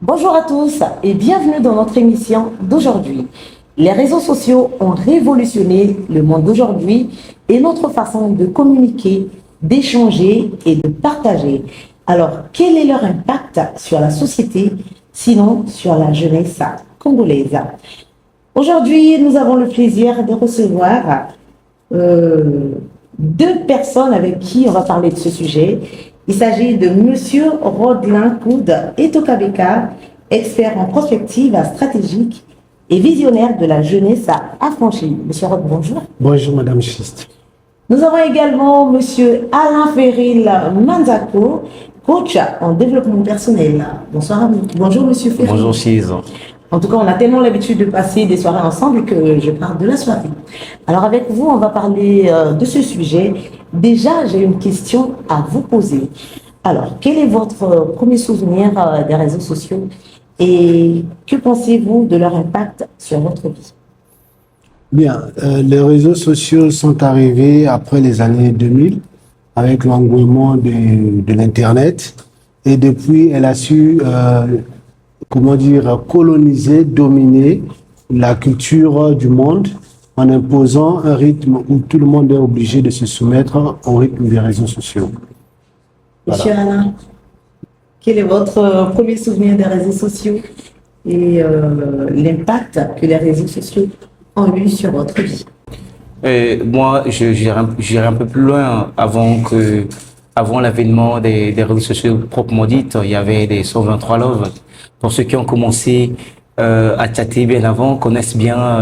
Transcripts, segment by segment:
Bonjour à tous et bienvenue dans notre émission d'aujourd'hui. Les réseaux sociaux ont révolutionné le monde d'aujourd'hui et notre façon de communiquer, d'échanger et de partager. Alors, quel est leur impact sur la société, sinon sur la jeunesse congolaise? Aujourd'hui, nous avons le plaisir de recevoir deux personnes avec qui on va parler de ce sujet. Il s'agit de Monsieur Rodelin Koud Etokabeka, expert en prospective stratégique et visionnaire de la jeunesse affranchie. Monsieur Rod, bonjour. Bonjour Madame Schist. Nous avons également Monsieur Alain Ferril Manzako, coach en développement personnel. Bonsoir à vous. Bonjour Monsieur Ferril. Bonjour Chise. En tout cas, on a tellement l'habitude de passer des soirées ensemble que je parle de la soirée. Alors avec vous, on va parler de ce sujet. Déjà, j'ai une question à vous poser. Alors, quel est votre premier souvenir des réseaux sociaux et que pensez-vous de leur impact sur votre vie? Bien, les réseaux sociaux sont arrivés après les années 2000 avec l'engouement de l'Internet et depuis, elle a su coloniser, dominer la culture du monde en imposant un rythme où tout le monde est obligé de se soumettre au rythme des réseaux sociaux. Monsieur Alain, quel est votre premier souvenir des réseaux sociaux et l'impact que les réseaux sociaux ont eu sur votre vie? Moi, j'irai un peu plus loin. Avant l'avènement des réseaux sociaux proprement dit, il y avait des 123 Love. Pour ceux qui ont commencé à chatter bien avant, connaissent bien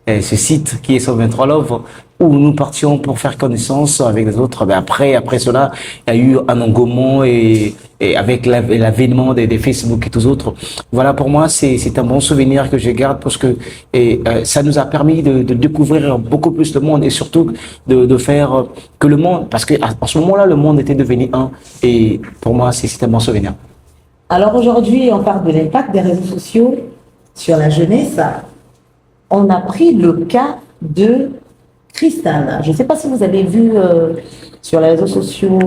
ce site qui est 123 Love, où nous partions pour faire connaissance avec les autres. Mais après cela, il y a eu un engouement et avec l'avènement des Facebook et tous autres. Voilà, pour moi, c'est un bon souvenir que je garde parce que ça nous a permis de découvrir beaucoup plus le monde et surtout de faire que le monde, parce qu'à ce moment-là, le monde était devenu un. Et pour moi, c'est un bon souvenir. Alors aujourd'hui, on parle de l'impact des réseaux sociaux sur la jeunesse. On a pris le cas de Cristal. Je ne sais pas si vous avez vu sur les réseaux sociaux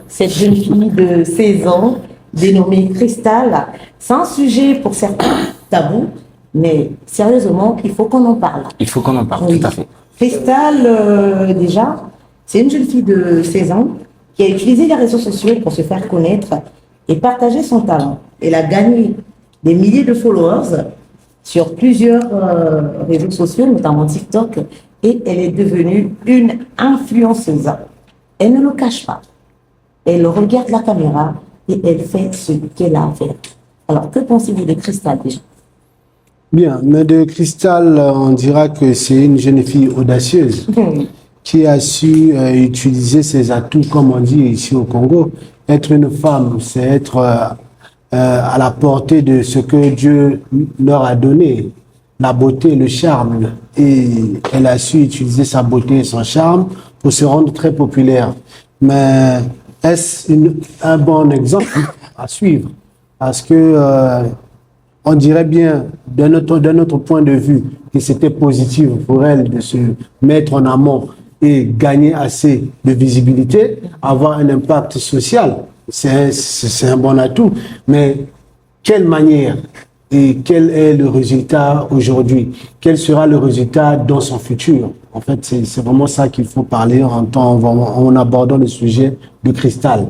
cette jeune fille de 16 ans dénommée Cristal. C'est un sujet pour certains tabou, mais sérieusement, il faut qu'on en parle. Il faut qu'on en parle, oui. Tout à fait. Cristal, déjà, c'est une jeune fille de 16 ans qui a utilisé les réseaux sociaux pour se faire connaître et partager son talent. Elle a gagné des milliers de followers sur plusieurs réseaux sociaux, notamment TikTok, et elle est devenue une influenceuse. Elle ne le cache pas. Elle regarde la caméra et elle fait ce qu'elle a à faire. Alors, que pensez-vous de Cristal déjà? Bien, mais de Cristal, on dira que c'est une jeune fille audacieuse qui a su utiliser ses atouts, comme on dit ici au Congo. Être une femme, c'est être à la portée de ce que Dieu leur a donné, la beauté, le charme. Et elle a su utiliser sa beauté et son charme pour se rendre très populaire. Mais est-ce un bon exemple à suivre? Parce que on dirait bien, d'un autre point de vue, que c'était positif pour elle de se mettre en amont et gagner assez de visibilité, avoir un impact social. C'est un bon atout, mais quelle manière et quel est le résultat aujourd'hui? Quel sera le résultat dans son futur? En fait, c'est vraiment ça qu'il faut parler en abordant le sujet de Cristal.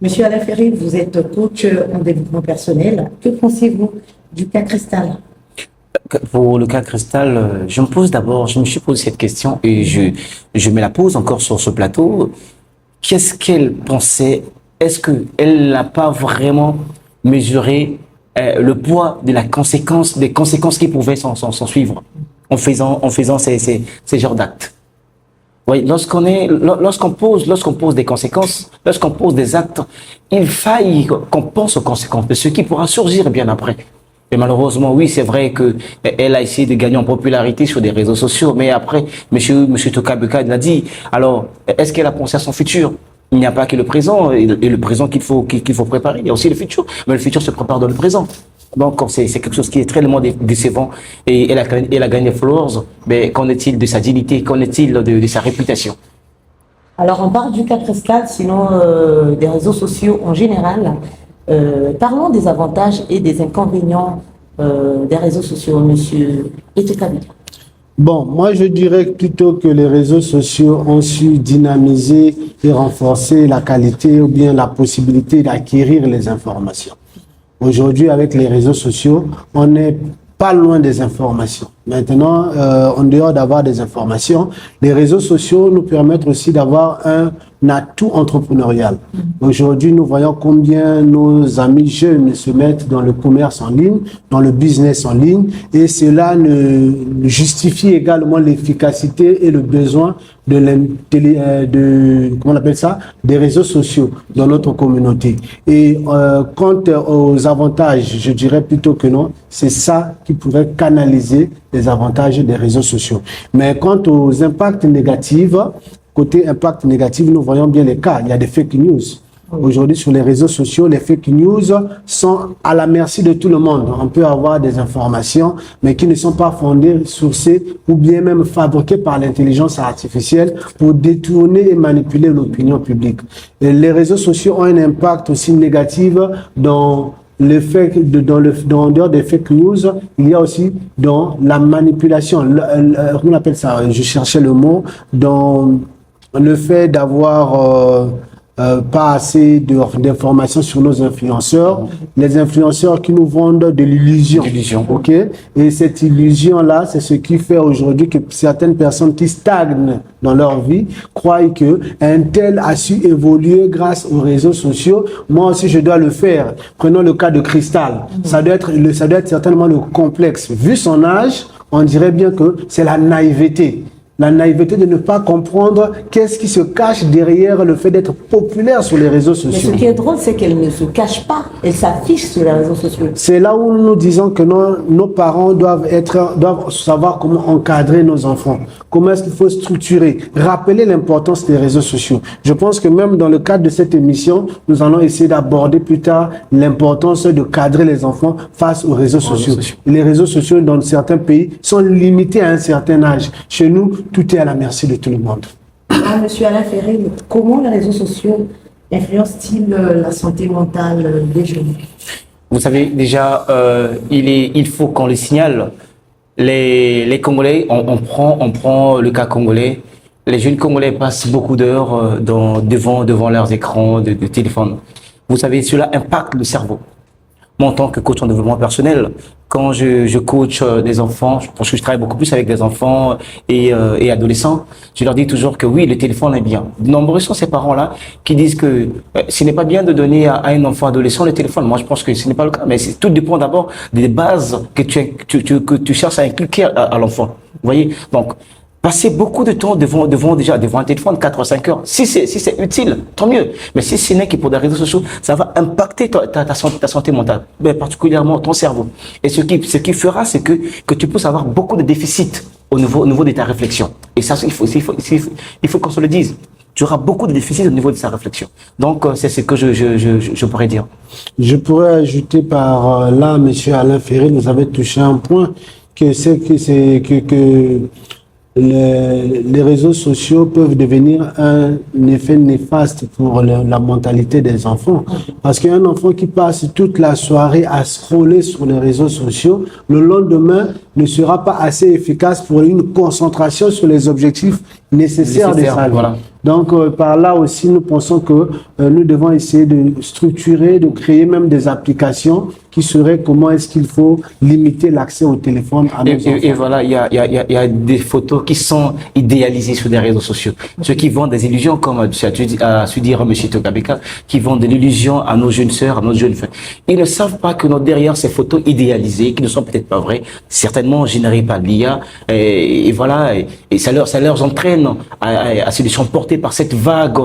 Monsieur Alain Ferry, vous êtes coach en développement personnel. Que pensez-vous du cas Cristal? Pour le cas Cristal, je me suis posé cette question et je me la pose encore sur ce plateau. Qu'est-ce qu'elle pensait? Est-ce qu'elle n'a pas vraiment mesuré le poids de des conséquences qui pouvaient s'en suivre en faisant ces genres d'actes? Oui, lorsqu'on pose des conséquences, lorsqu'on pose des actes, il faille qu'on pense aux conséquences de ce qui pourra surgir bien après. Et malheureusement, oui, c'est vrai qu'elle a essayé de gagner en popularité sur des réseaux sociaux, mais après, monsieur Tokabeka l'a dit. Alors, est-ce qu'elle a pensé à son futur? Il n'y a pas que le présent et le présent qu'il faut préparer. Il y a aussi le futur, mais le futur se prépare dans le présent. Donc, c'est quelque chose qui est très décevant. Et elle a gagné followers. Mais qu'en est-il de sa dignité? Qu'en est-il de sa réputation? Alors, on parle du cas Cristal, sinon des réseaux sociaux en général. Parlons des avantages et des inconvénients des réseaux sociaux, monsieur Etokabika. Bon, moi je dirais plutôt que les réseaux sociaux ont su dynamiser et renforcer la qualité ou bien la possibilité d'acquérir les informations. Aujourd'hui, avec les réseaux sociaux, on n'est pas loin des informations. Maintenant, en dehors d'avoir des informations, les réseaux sociaux nous permettent aussi d'avoir un atout entrepreneurial. Aujourd'hui, nous voyons combien nos amis jeunes se mettent dans le commerce en ligne, dans le business en ligne, et cela justifie également l'efficacité et le besoin comment on appelle ça, des réseaux sociaux dans notre communauté. Et quant aux avantages, je dirais plutôt que non, c'est ça qui pourrait canaliser les avantages des réseaux sociaux. Mais quant aux impacts négatifs, côté impact négatif, nous voyons bien les cas. Il y a des fake news. Aujourd'hui, sur les réseaux sociaux, les fake news sont à la merci de tout le monde. On peut avoir des informations, mais qui ne sont pas fondées, sourcées ou bien même fabriquées par l'intelligence artificielle pour détourner et manipuler l'opinion publique. Et les réseaux sociaux ont un impact aussi négatif dans le fait en dehors des fake news, il y a aussi dans la manipulation. On appelle ça, je cherchais le mot, dans le fait d'avoir pas assez d'informations sur nos influenceurs, les influenceurs qui nous vendent de l'illusion. Ok? Et cette illusion-là, c'est ce qui fait aujourd'hui que certaines personnes qui stagnent dans leur vie croient que un tel a su évoluer grâce aux réseaux sociaux. Moi aussi, je dois le faire. Prenons le cas de Cristal. Ça doit être certainement le complexe. Vu son âge, on dirait bien que c'est la naïveté. La naïveté de ne pas comprendre qu'est-ce qui se cache derrière le fait d'être populaire sur les réseaux sociaux. Mais ce qui est drôle, c'est qu'elle ne se cache pas, elle s'affiche sur les réseaux sociaux. C'est là où nous disons que nos parents doivent savoir comment encadrer nos enfants, comment est-ce qu'il faut structurer, rappeler l'importance des réseaux sociaux. Je pense que même dans le cadre de cette émission, nous allons essayer d'aborder plus tard l'importance de cadrer les enfants face aux réseaux sociaux. Les réseaux sociaux dans certains pays sont limités à un certain âge. Chez nous, tout est à la merci de tout le monde. Monsieur Alain Ferré, comment les réseaux sociaux influencent-ils la santé mentale des jeunes? Vous savez, déjà, il faut qu'on les signale. Les Congolais, on prend le cas congolais. Les jeunes Congolais passent beaucoup d'heures devant leurs écrans de téléphone. Vous savez, cela impacte le cerveau. Moi, en tant que coach en développement personnel, quand je coach des enfants, parce que je travaille beaucoup plus avec des enfants et adolescents, je leur dis toujours que oui, le téléphone est bien. Nombreux sont ces parents-là qui disent que ce n'est pas bien de donner à un enfant adolescent le téléphone. Moi, je pense que ce n'est pas le cas, mais tout dépend d'abord des bases que tu cherches à inculquer à l'enfant. Vous voyez? Donc, passer beaucoup de temps devant un téléphone, 4 ou 5 heures. Si c'est utile, tant mieux. Mais si ce n'est que pour des réseaux sociaux, ça va impacter ta santé mentale, mais particulièrement ton cerveau. Et ce qui fera, c'est que tu peux avoir beaucoup de déficits au niveau de ta réflexion. Et ça, il faut qu'on se le dise. Tu auras beaucoup de déficits au niveau de sa réflexion. Donc, c'est ce que je pourrais dire. Je pourrais ajouter par là, monsieur Alain Ferré, vous avez touché un point que les réseaux sociaux peuvent devenir un effet néfaste pour la mentalité des enfants. Parce qu'un enfant qui passe toute la soirée à scroller sur les réseaux sociaux, le lendemain ne sera pas assez efficace pour une concentration sur les objectifs nécessaires de sa vie. Voilà. Donc, par là aussi, nous pensons que nous devons essayer de structurer, de créer même des applications qui seraient comment est-ce qu'il faut limiter l'accès au téléphone à nos enfants. Et voilà, il y a des photos qui sont idéalisées sur des réseaux sociaux. Ceux qui vendent des illusions, comme a su dire M. Etokabika, qui vendent de l'illusion à nos jeunes sœurs, à nos jeunes frères. Ils ne savent pas que derrière ces photos idéalisées, qui ne sont peut-être pas vraies, certainement générées par l'IA, et voilà, et ça leur entraîne à se laisser emporter par cette vague,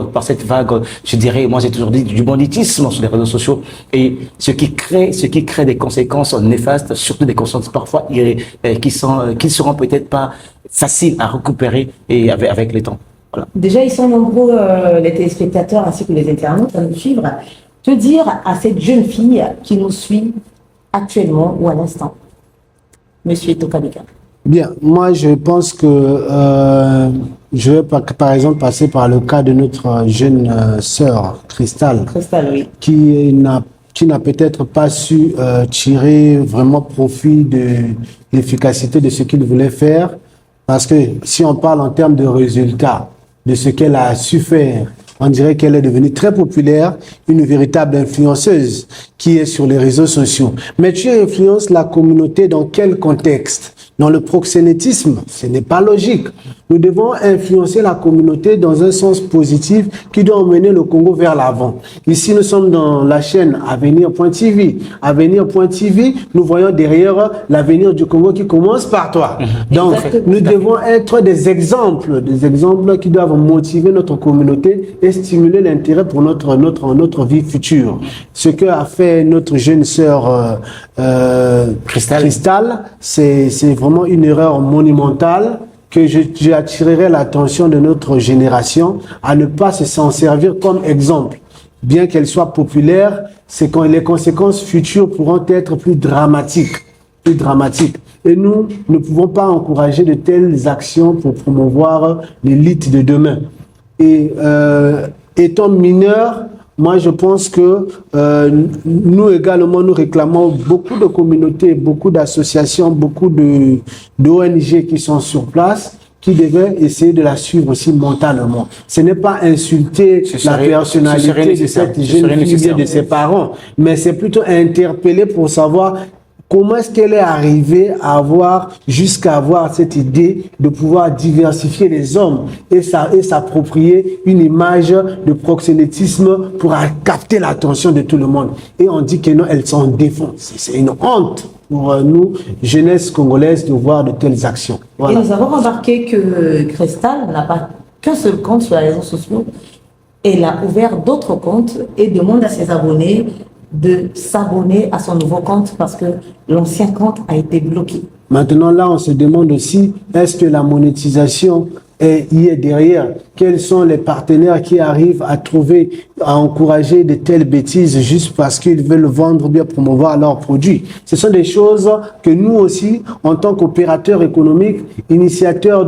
je dirais, moi j'ai toujours dit, du banditisme sur les réseaux sociaux, et ce qui crée des conséquences néfastes, surtout des conséquences parfois qui ne seront peut-être pas faciles à récupérer et avec le temps. Voilà. Déjà, ils sont nombreux, les téléspectateurs ainsi que les internautes à nous suivre. Que dire à cette jeune fille qui nous suit actuellement ou à l'instant, Monsieur Etokabika? Bien, moi je pense que je vais par exemple passer par le cas de notre jeune sœur Cristal, oui, qui n'a qui n'a peut-être pas su tirer vraiment profit de l'efficacité de ce qu'il voulait faire. Parce que si on parle en termes de résultats, de ce qu'elle a su faire, on dirait qu'elle est devenue très populaire, une véritable influenceuse qui est sur les réseaux sociaux. Mais tu influences la communauté dans quel contexte? Dans le proxénétisme, ce n'est pas logique. Nous devons influencer la communauté dans un sens positif qui doit emmener le Congo vers l'avant. Ici, nous sommes dans la chaîne Avenir.tv. Avenir.tv, nous voyons derrière l'avenir du Congo qui commence par toi. Donc, nous devons être des exemples qui doivent motiver notre communauté et stimuler l'intérêt pour notre vie future. Ce que a fait notre jeune sœur Cristal, c'est vraiment une erreur monumentale que j'attirerai l'attention de notre génération à ne pas s'en servir comme exemple. Bien qu'elle soit populaire, c'est quand les conséquences futures pourront être plus dramatiques. Et nous ne pouvons pas encourager de telles actions pour promouvoir l'élite de demain. Et étant mineurs, moi, je pense que nous également, nous réclamons beaucoup de communautés, beaucoup d'associations, beaucoup d'ONG qui sont sur place, qui devaient essayer de la suivre aussi mentalement. Ce n'est pas insulter la personnalité de cette jeune fille et de ses parents, mais c'est plutôt interpeller pour savoir comment est-ce qu'elle est arrivée jusqu'à avoir cette idée de pouvoir diversifier les hommes et s'approprier une image de proxénétisme pour capter l'attention de tout le monde. Et on dit que non, elle s'en défend. C'est une honte pour nous, jeunesse congolaise, de voir de telles actions. Voilà. Et nous avons remarqué que Cristal n'a pas qu'un seul compte sur les réseaux sociaux. Elle a ouvert d'autres comptes et demande à ses abonnés de s'abonner à son nouveau compte parce que l'ancien compte a été bloqué. Maintenant, là, on se demande aussi, est-ce que la monétisation y est derrière? Quels sont les partenaires qui arrivent à encourager de telles bêtises juste parce qu'ils veulent vendre ou bien promouvoir leurs produits? Ce sont des choses que nous aussi, en tant qu'opérateurs économiques, initiateurs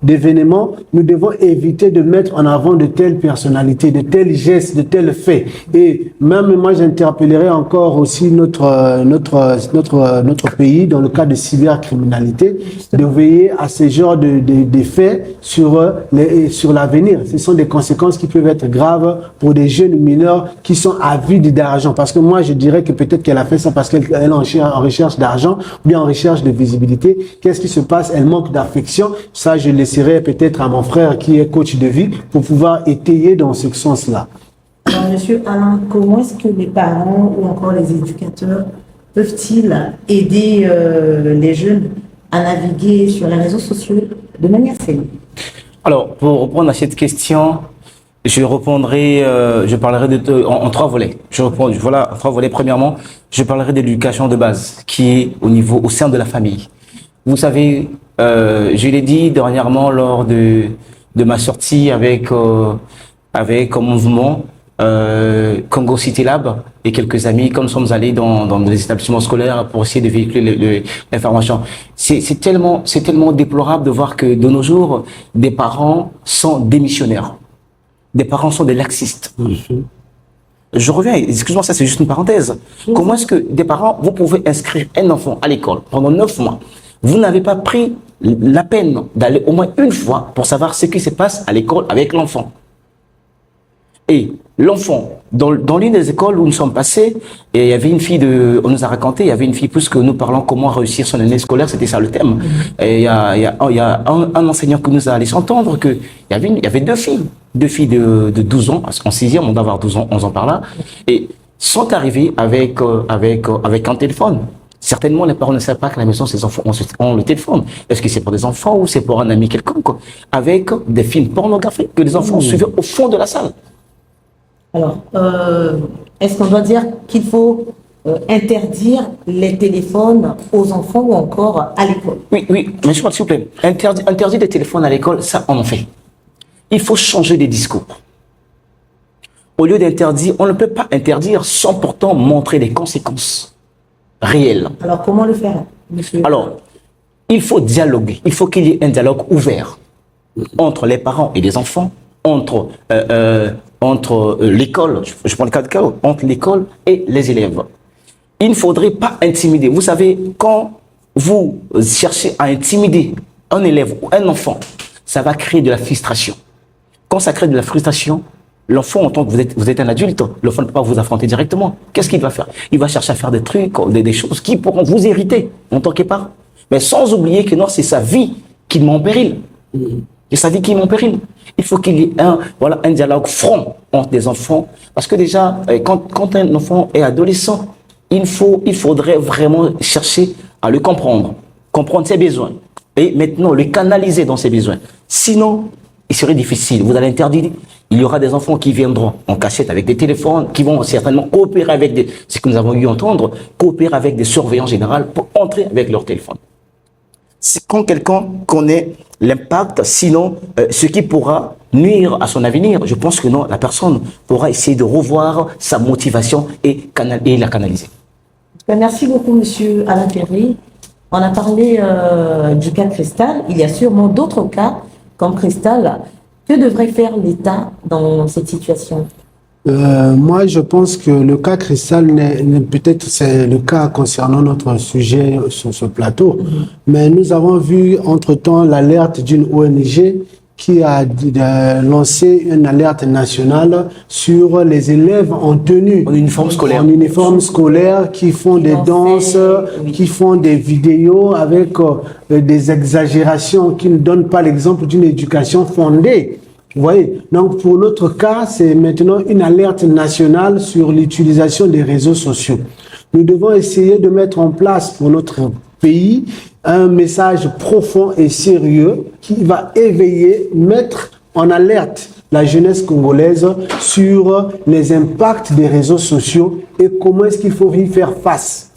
d'événements, nous devons éviter de mettre en avant de telles personnalités, de tels gestes, de tels faits. Et même moi, j'interpellerai encore aussi notre pays dans le cas de cybercriminalité, de veiller à ces genres de faits sur l'avenir. Ce sont des conséquences qui peuvent être graves pour des jeunes mineurs qui sont avides d'argent. Parce que moi, je dirais que peut-être qu'elle a fait ça parce qu'elle est en recherche d'argent ou bien en recherche de visibilité. Qu'est-ce qui se passe? Elle manque d'affection. Ça, je laisserai peut-être à mon frère qui est coach de vie pour pouvoir étayer dans ce sens-là. Alors, Monsieur Alain, comment est-ce que les parents ou encore les éducateurs peuvent-ils aider les jeunes à naviguer sur les réseaux sociaux de manière saine? Alors, pour répondre à cette question, je parlerai en trois volets. Voilà, trois volets. Premièrement, je parlerai de l'éducation de base, qui est au sein de la famille. Vous savez, je l'ai dit dernièrement lors de ma sortie avec un mouvement Congo City Lab et quelques amis, comme nous sommes allés dans des établissements scolaires pour essayer de véhiculer l'information. C'est tellement déplorable de voir que de nos jours, des parents sont démissionnaires. Des parents sont des laxistes. Je reviens, excuse-moi, ça c'est juste une parenthèse. Comment est-ce que des parents, vous pouvez inscrire un enfant à l'école pendant 9 mois, vous n'avez pas pris la peine d'aller au moins une fois pour savoir ce qui se passe à l'école avec l'enfant? Et l'enfant, dans l'une des écoles où nous sommes passés, et il y avait une fille on nous a raconté, il y avait une fille, puisque nous parlons comment réussir son année scolaire, c'était ça le thème. Et il y a un enseignant qui nous a laissé entendre qu'il y avait deux filles de 12 ans, en 6e, on doit avoir 12 ans, 11 ans par là, et sont arrivées avec un téléphone. Certainement, les parents ne savent pas que à la maison, ces enfants ont le téléphone. Est-ce que c'est pour des enfants ou c'est pour un ami quelconque? Avec des films pornographiques que les enfants suivaient au fond de la salle. Alors, est-ce qu'on doit dire qu'il faut interdire les téléphones aux enfants ou encore à l'école? Oui, monsieur, s'il vous plaît. Interdire les téléphones à l'école, ça, on en fait. Il faut changer les discours. Au lieu d'interdire, on ne peut pas interdire sans pourtant montrer les conséquences réelles. Alors, comment le faire, monsieur? Alors, il faut dialoguer. Il faut qu'il y ait un dialogue ouvert entre les parents et les enfants, entre entre l'école, je prends le cas de cas, entre l'école et les élèves. Il ne faudrait pas intimider. Vous savez, quand vous cherchez à intimider un élève ou un enfant, ça va créer de la frustration. Quand ça crée de la frustration, l'enfant, en tant que vous êtes un adulte, l'enfant ne peut pas vous affronter directement. Qu'est-ce qu'il va faire? Il va chercher à faire des trucs, des choses qui pourront vous irriter en tant que parent. Mais sans oublier que non, c'est sa vie qui met en péril. C'est sa vie qui met en péril. Il faut qu'il y ait un dialogue franc entre les enfants. Parce que déjà, quand un enfant est adolescent, il faudrait vraiment chercher à le comprendre ses besoins. Et maintenant, le canaliser dans ses besoins. Sinon, il serait difficile. Vous allez interdire. Il y aura des enfants qui viendront en cachette avec des téléphones, qui vont certainement coopérer avec ce que nous avons eu entendre, coopérer avec des surveillants généraux pour entrer avec leur téléphone. C'est quand quelqu'un connaît l'impact, sinon ce qui pourra nuire à son avenir, je pense que non, la personne pourra essayer de revoir sa motivation et la canaliser. Merci beaucoup, monsieur Alain Perry. On a parlé du cas Cristal. Il y a sûrement d'autres cas comme Cristal. Que devrait faire l'État dans cette situation? Moi, je pense que le cas Cristal, peut-être c'est le cas concernant notre sujet sur ce plateau, mais nous avons vu entre-temps l'alerte d'une ONG qui a lancé une alerte nationale sur les élèves en tenue. En uniforme scolaire. En uniforme scolaire, qui font des danses, qui font des vidéos avec des exagérations, qui ne donnent pas l'exemple d'une éducation fondée. Vous voyez, donc pour notre cas, c'est maintenant une alerte nationale sur l'utilisation des réseaux sociaux. Nous devons essayer de mettre en place pour notre pays un message profond et sérieux qui va éveiller, mettre en alerte la jeunesse congolaise sur les impacts des réseaux sociaux et comment est-ce qu'il faut y faire face.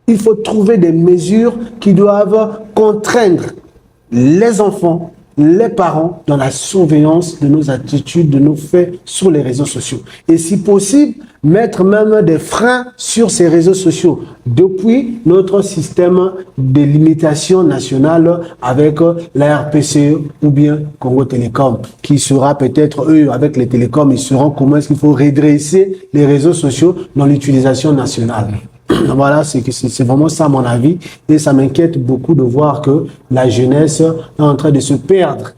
Il faut trouver des mesures qui doivent contraindre les enfants, les parents dans la surveillance de nos attitudes, de nos faits sur les réseaux sociaux. Et si possible, mettre même des freins sur ces réseaux sociaux depuis notre système de limitation nationale avec la RPCE ou bien Congo Télécom, qui sera peut-être, eux, avec les télécoms, ils sauront comment est-ce qu'il faut redresser les réseaux sociaux dans l'utilisation nationale. Voilà, c'est vraiment ça mon avis, et ça m'inquiète beaucoup de voir que la jeunesse est en train de se perdre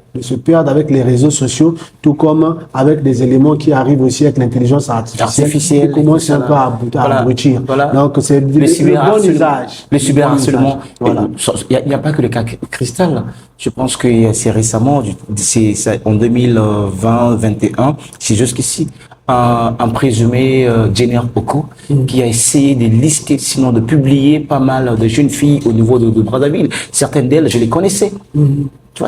avec les réseaux sociaux, tout comme avec des éléments qui arrivent aussi avec l'intelligence artificielle qui commence un peu à abrutir. Voilà. Donc c'est le bon usage. Le cyberharcèlement. Voilà. Il n'y a pas que le cas Cristal. Je pense que c'est récemment, en 2020-2021, c'est jusqu'ici, un présumé Jenner Oko qui a essayé de lister, sinon de publier pas mal de jeunes filles au niveau de Brazzaville. Certaines d'elles, je les connaissais. Tu vois,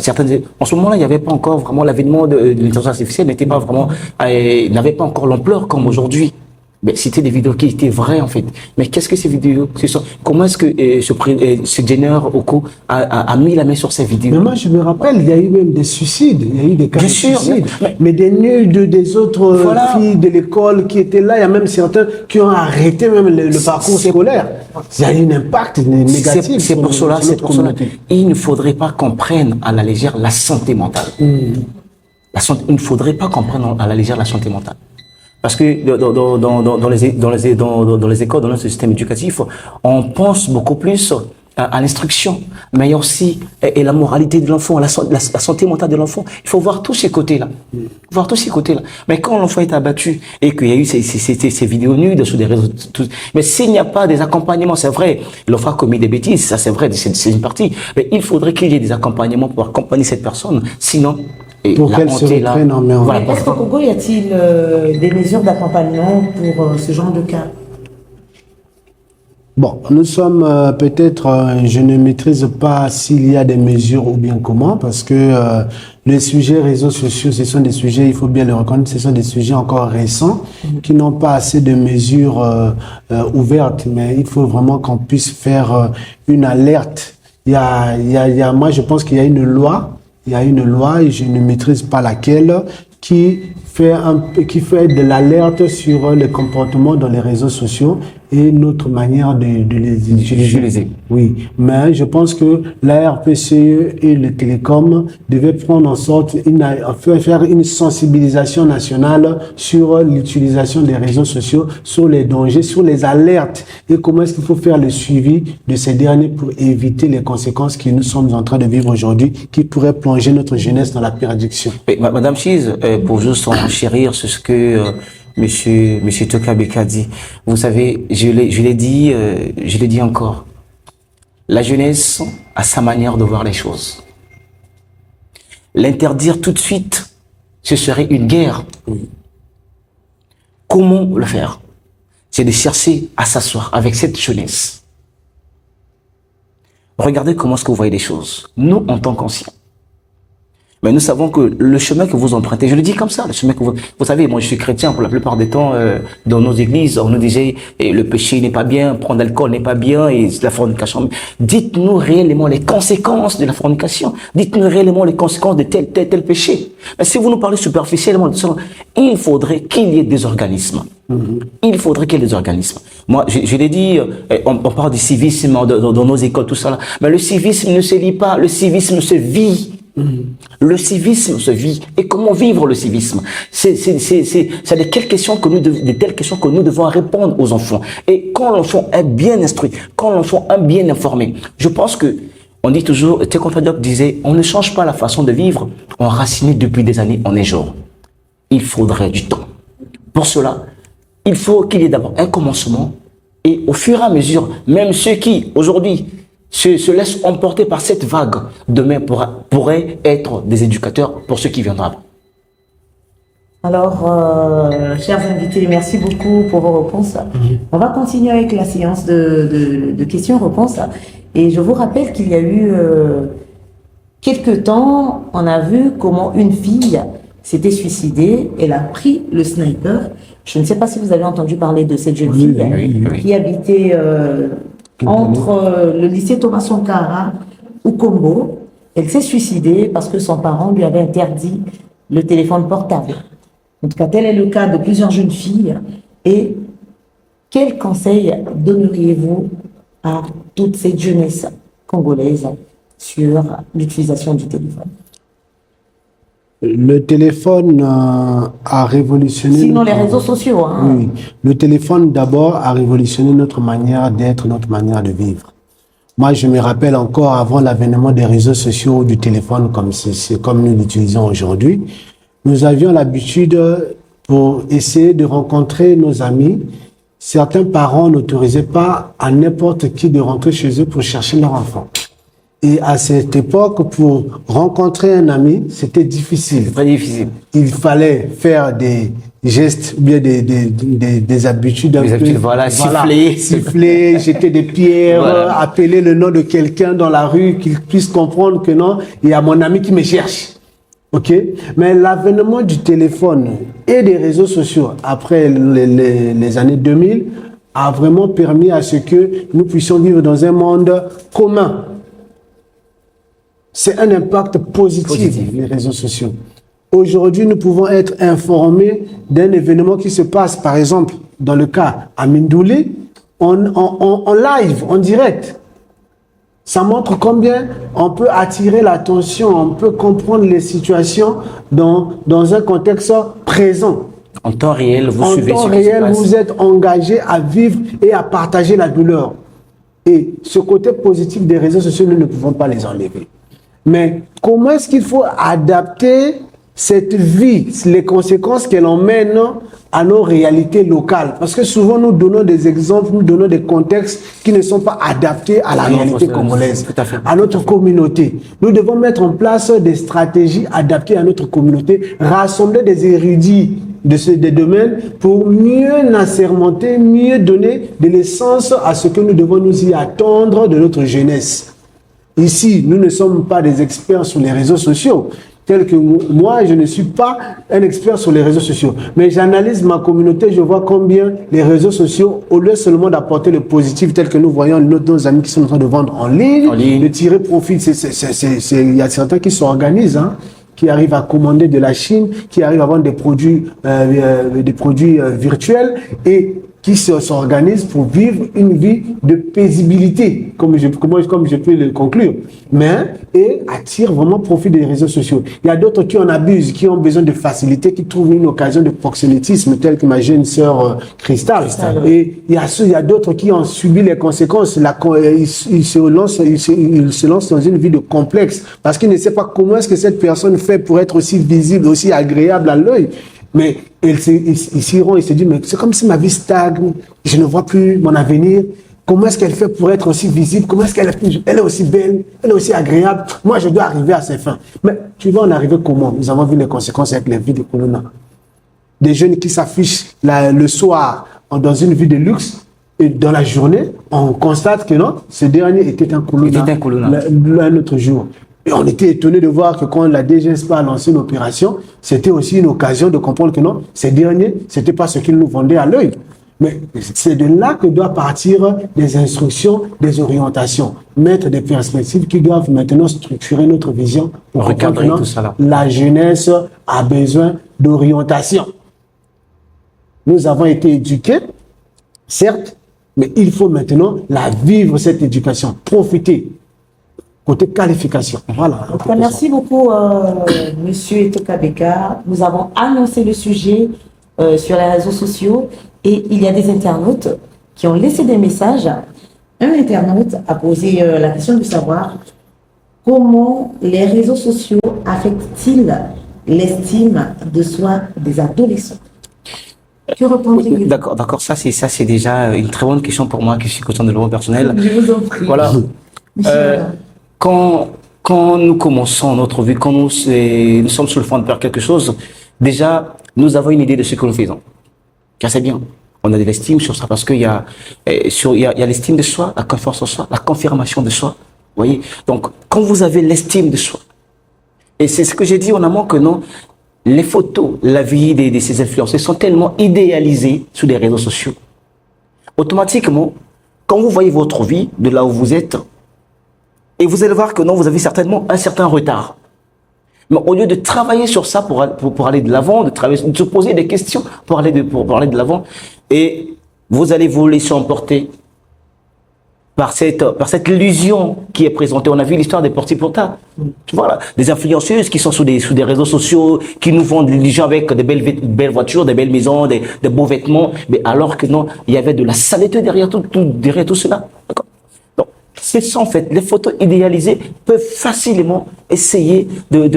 en ce moment-là, il n'y avait pas encore vraiment l'avènement de l'intelligence artificielle, n'avait pas encore l'ampleur comme aujourd'hui. Mais c'était des vidéos qui étaient vraies, en fait. Mais qu'est-ce que ces vidéos? Comment est-ce que ce Jenner Oko a mis la main sur ces vidéos? Mais moi, je me rappelle, il y a eu même des suicides. Il y a eu des cas de suicides. Mais des nuls des autres filles de l'école qui étaient là. Il y a même certains qui ont arrêté même le parcours scolaire. Il y a eu un impact négatif. C'est pour cela. Il ne faudrait pas qu'on prenne à la légère la santé mentale. Il ne faudrait pas qu'on prenne à la légère la santé mentale. Parce que dans les écoles, dans notre système éducatif, on pense beaucoup plus à l'instruction, mais aussi et la moralité de l'enfant, la santé mentale de l'enfant. Il faut voir tous ces côtés-là. Mais quand l'enfant est abattu et qu'il y a eu ces vidéos nudes sur des réseaux, mais s'il n'y a pas des accompagnements, c'est vrai, l'enfant a commis des bêtises, ça c'est vrai, c'est une partie. Mais il faudrait qu'il y ait des accompagnements pour accompagner cette personne, sinon. Pour qu'elle se reprenne en main. Voilà. Est-ce qu'au Congo, y a-t-il des mesures d'accompagnement pour ce genre de cas? Bon, nous sommes peut-être, je ne maîtrise pas s'il y a des mesures ou bien comment, parce que les sujets réseaux sociaux, ce sont des sujets, il faut bien le reconnaître, ce sont des sujets encore récents qui n'ont pas assez de mesures ouvertes, mais il faut vraiment qu'on puisse faire une alerte. Moi, je pense qu'il y a une loi. Il y a une loi, et je ne maîtrise pas laquelle, qui fait de l'alerte sur les comportements dans les réseaux sociaux et notre manière de les utiliser. Oui, mais je pense que la RPCE et le Télécom devaient prendre en sorte, faire une sensibilisation nationale sur l'utilisation des réseaux sociaux, sur les dangers, sur les alertes et comment est-ce qu'il faut faire le suivi de ces derniers pour éviter les conséquences que nous sommes en train de vivre aujourd'hui, qui pourraient plonger notre jeunesse dans la perdition. Madame Chise, pour juste enchérir sur ce que Monsieur Tokabeka a dit, vous savez, je l'ai dit encore, la jeunesse a sa manière de voir les choses. L'interdire tout de suite, ce serait une guerre. Comment le faire? C'est de chercher à s'asseoir avec cette jeunesse. Regardez comment est-ce que vous voyez les choses. Nous, en tant qu'anciens, mais nous savons que le chemin que vous empruntez, je le dis comme ça, le chemin que vous savez, moi je suis chrétien pour la plupart des temps, dans nos églises, on nous disait, le péché n'est pas bien, prendre l'alcool n'est pas bien, et la fornication. Dites-nous réellement les conséquences de la fornication. Dites-nous réellement les conséquences de tel péché. Mais si vous nous parlez superficiellement de ça, il faudrait qu'il y ait des organismes. Il faudrait qu'il y ait des organismes. Moi, je l'ai dit, on parle du civisme dans nos écoles, tout ça là. Mais le civisme ne se lit pas, le civisme se vit. Le civisme se vit. Et comment vivre le civisme? C'est de telles questions que nous devons répondre aux enfants. Et quand l'enfant est bien instruit, quand l'enfant est bien informé, je pense que, on dit toujours, Tekonta Diop disait, on ne change pas la façon de vivre, enraciné depuis des années en est jour. Il faudrait du temps. Pour cela, il faut qu'il y ait d'abord un commencement, et au fur et à mesure, même ceux qui, aujourd'hui, se laissent emporter par cette vague, demain pourraient être des éducateurs pour ceux qui viendront après. Alors, chers invités, merci beaucoup pour vos réponses. On va continuer avec la séance de questions-réponses. Et je vous rappelle qu'il y a eu quelques temps, on a vu comment une fille s'était suicidée. Elle a pris le sniper. Je ne sais pas si vous avez entendu parler de cette jeune fille qui habitait entre le lycée Thomas Sankara ou Combo. Elle s'est suicidée parce que son parent lui avait interdit le téléphone portable. En tout cas, tel est le cas de plusieurs jeunes filles. Et quel conseil donneriez-vous à toute cette jeunesse congolaise sur l'utilisation du téléphone? Le téléphone a révolutionné... Sinon les réseaux sociaux. Hein. Oui, le téléphone d'abord a révolutionné notre manière d'être, notre manière de vivre. Moi, je me rappelle encore avant l'avènement des réseaux sociaux, du téléphone comme nous l'utilisons aujourd'hui, nous avions l'habitude, pour essayer de rencontrer nos amis, certains parents n'autorisaient pas à n'importe qui de rentrer chez eux pour chercher leur enfant. Et à cette époque, pour rencontrer un ami, c'était difficile. Très difficile. Il fallait faire des gestes, bien des habitudes. Voilà, siffler, jeter des pierres, voilà. Appeler le nom de quelqu'un dans la rue, qu'il puisse comprendre que non, il y a mon ami qui me cherche. Ok? Mais l'avènement du téléphone et des réseaux sociaux après les années 2000 a vraiment permis à ce que nous puissions vivre dans un monde commun. C'est un impact positif, les réseaux sociaux. Aujourd'hui, nous pouvons être informés d'un événement qui se passe, par exemple, dans le cas à Mindouli, en live, en direct. Ça montre combien on peut attirer l'attention, on peut comprendre les situations dans un contexte présent. En temps réel, vous suivez ce qui se passe. En temps réel, vous êtes engagé à vivre et à partager la douleur. Et ce côté positif des réseaux sociaux, nous ne pouvons pas les enlever. Mais comment est-ce qu'il faut adapter cette vie, les conséquences qu'elle emmène à nos réalités locales? Parce que souvent nous donnons des exemples, nous donnons des contextes qui ne sont pas adaptés à la réalité congolaise, à notre communauté. Nous devons mettre en place des stratégies adaptées à notre communauté, rassembler des érudits des domaines pour mieux assermenter, mieux donner de l'essence à ce que nous devons nous y attendre de notre jeunesse. Ici, nous ne sommes pas des experts sur les réseaux sociaux, tel que moi, je ne suis pas un expert sur les réseaux sociaux. Mais j'analyse ma communauté, je vois combien les réseaux sociaux, au lieu seulement d'apporter le positif, tel que nous voyons nos amis qui sont en train de vendre en ligne, de tirer profit. Il y a certains qui s'organisent, hein, qui arrivent à commander de la Chine, qui arrivent à vendre des produits virtuels et qui s'organisent pour vivre une vie de paisibilité, comme je peux le conclure, et attirent vraiment profit des réseaux sociaux. Il y a d'autres qui en abusent, qui ont besoin de facilité, qui trouvent une occasion de proxénétisme, tel que ma jeune sœur Cristal. Et il y a d'autres qui ont subi les conséquences. Ils se lancent dans une vie de complexe, parce qu'ils ne savent pas comment est-ce que cette personne fait pour être aussi visible, aussi agréable à l'œil. Mais ils s'iront et se disent, mais c'est comme si ma vie stagne, je ne vois plus mon avenir. Comment est-ce qu'elle fait pour être aussi visible? Comment est-ce qu'elle est aussi belle? Elle est aussi agréable? Moi, je dois arriver à ses fins. Mais tu vas en arriver comment? Nous avons vu les conséquences avec les vies de Colonna. Des jeunes qui s'affichent le soir dans une vie de luxe et dans la journée, on constate que non, ce dernier était un Colonna un autre jour. Et on était étonné de voir que quand la DGSPA a lancé une opération, c'était aussi une occasion de comprendre que non, ces derniers, c'était pas ce qu'ils nous vendaient à l'œil. Mais c'est de là que doivent partir des instructions, des orientations, mettre des perspectives qui doivent maintenant structurer notre vision pour recadrer tout ça là. La jeunesse a besoin d'orientation. Nous avons été éduqués, certes, mais il faut maintenant la vivre, cette éducation, profiter. Côté qualification. Voilà. Merci beaucoup, Monsieur Etoka Beka. Nous avons annoncé le sujet sur les réseaux sociaux et il y a des internautes qui ont laissé des messages. Un internaute a posé la question de savoir comment les réseaux sociaux affectent-ils l'estime de soi des adolescents. Tu réponds. Oui, d'accord. Ça c'est déjà une très bonne question pour moi qui suis conscient de développement personnel. Je vous en prie. Voilà. Quand nous commençons notre vie, quand nous sommes sur le fond de faire quelque chose, déjà, nous avons une idée de ce que nous faisons. Ça, c'est bien. On a de l'estime sur ça parce qu'il y a l'estime de soi, la confiance en soi, la confirmation de soi. Vous voyez? Donc, quand vous avez l'estime de soi, et c'est ce que j'ai dit en amont que non, les photos, la vie de ces influenceurs sont tellement idéalisées sur les réseaux sociaux. Automatiquement, quand vous voyez votre vie de là où vous êtes, et vous allez voir que non, vous avez certainement un certain retard. Mais au lieu de travailler sur ça pour aller de l'avant, de se poser des questions pour aller de l'avant, et vous allez vous laisser emporter par cette illusion qui est présentée. On a vu l'histoire des Porti-Porta. Voilà, des influenceuses qui sont sous des réseaux sociaux, qui nous vendent l'illusion avec des belles voitures, des belles maisons, des beaux vêtements, mais alors que non, il y avait de la saleté derrière tout cela. D'accord? C'est ça en fait, les photos idéalisées peuvent facilement essayer de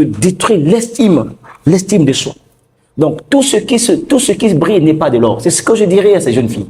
détruire l'estime de soi. Donc tout ce qui brille n'est pas de l'or. C'est ce que je dirais à ces jeunes filles.